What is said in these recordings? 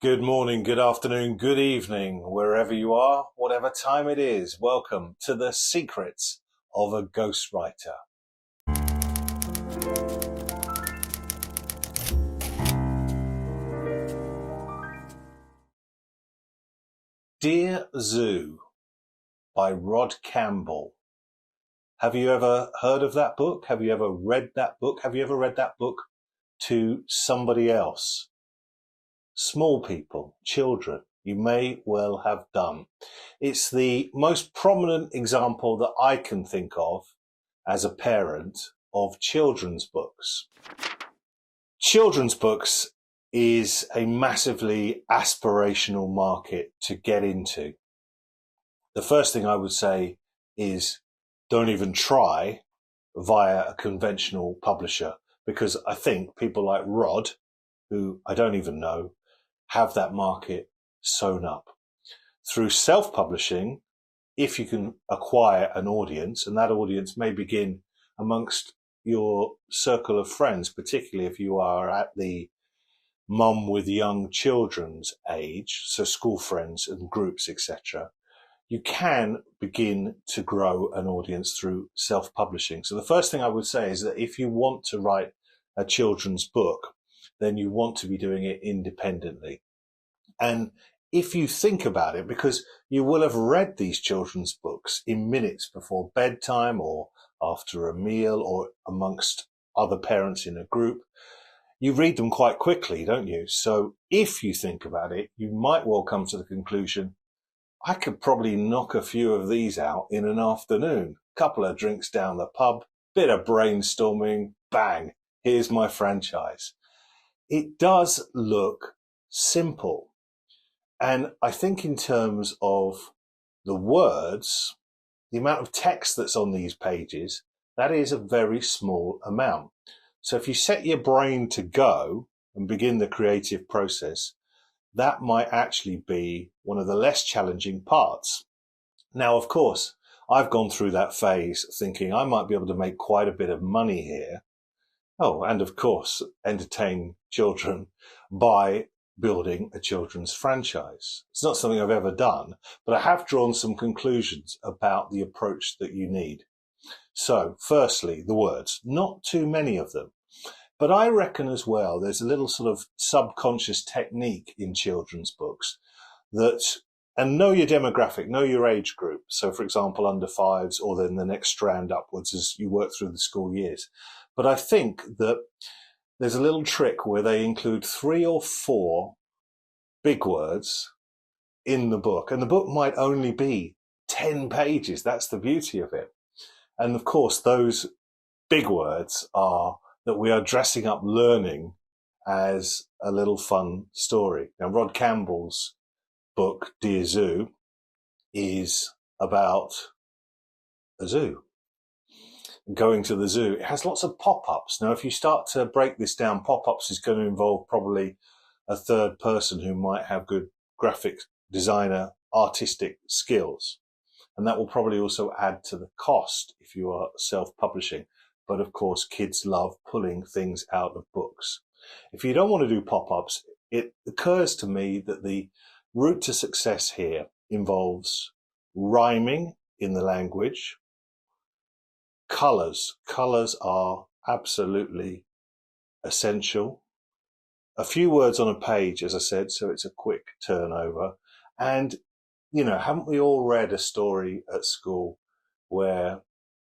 Good morning, good afternoon, good evening, wherever you are, whatever time it is. Welcome to the secrets of a ghostwriter. Dear Zoo by Rod Campbell. Have you ever heard of that book? Have you ever read that book? Have you ever read that book to somebody else? Small people, children, you may well have done. It's the most prominent example that I can think of as a parent of children's books. Children's books is a massively aspirational market to get into. The first thing I would say is don't even try via a conventional publisher, because I think people like Rod, who I don't even know, have that market sewn up. Through self-publishing, if you can acquire an audience, and that audience may begin amongst your circle of friends, particularly if you are at the mum with young children's age, so school friends and groups, etc., you can begin to grow an audience through self-publishing. So the first thing I would say is that if you want to write a children's book, then you want to be doing it independently. And if you think about it, because you will have read these children's books in minutes before bedtime or after a meal or amongst other parents in a group, you read them quite quickly, don't you? So if you think about it, you might well come to the conclusion, I could probably knock a few of these out in an afternoon. Couple of drinks down the pub, bit of brainstorming, bang, here's my franchise. It does look simple. And I think in terms of the words, the amount of text that's on these pages, that is a very small amount. So if you set your brain to go and begin the creative process, that might actually be one of the less challenging parts. Now, of course, I've gone through that phase thinking I might be able to make quite a bit of money here. Oh, and of course, entertain children by building a children's franchise. It's not something I've ever done, but I have drawn some conclusions about the approach that you need. So, firstly, the words, not too many of them. But I reckon as well, there's a little sort of subconscious technique in children's books that, and know your demographic, know your age group. So, for example, under fives, or then the next strand upwards as you work through the school years. But I think that there's a little trick where they include 3 or 4 big words in the book. And the book might only be 10 pages. That's the beauty of it. And of course, those big words are that we are dressing up learning as a little fun story. Now, Rod Campbell's book, Dear Zoo, is about a zoo. Going to the zoo. It has lots of pop-ups. Now, if you start to break this down, pop-ups is going to involve probably a third person who might have good graphic designer, artistic skills. And that will probably also add to the cost if you are self-publishing. But of course, kids love pulling things out of books. If you don't want to do pop-ups, it occurs to me that the route to success here involves rhyming in the language. Colors. Colors are absolutely essential. A few words on a page, as I said, so it's a quick turnover. And, you know, haven't we all read a story at school where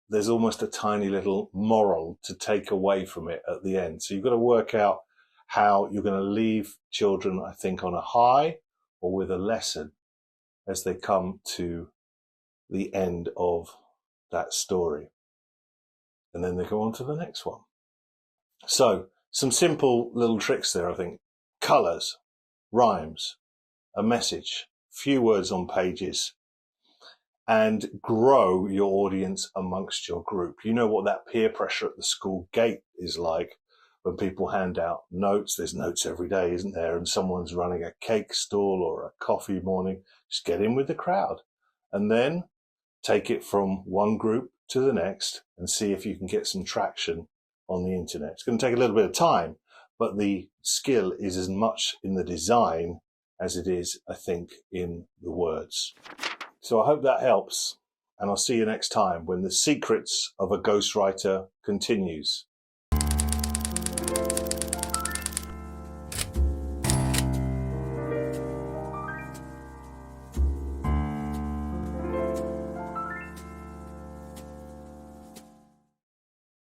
there's almost a tiny little moral to take away from it at the end? So you've got to work out how you're going to leave children, I think, on a high or with a lesson as they come to the end of that story. And then they go on to the next one. So some simple little tricks there, I think. Colors, rhymes, a message, few words on pages, and grow your audience amongst your group. You know what that peer pressure at the school gate is like when people hand out notes. There's notes every day, isn't there? And someone's running a cake stall or a coffee morning. Just get in with the crowd and then take it from one group to the next and see if you can get some traction on the internet. It's going to take a little bit of time, but the skill is as much in the design as it is, I think, in the words. So I hope that helps, and I'll see you next time when the secrets of a ghostwriter continues.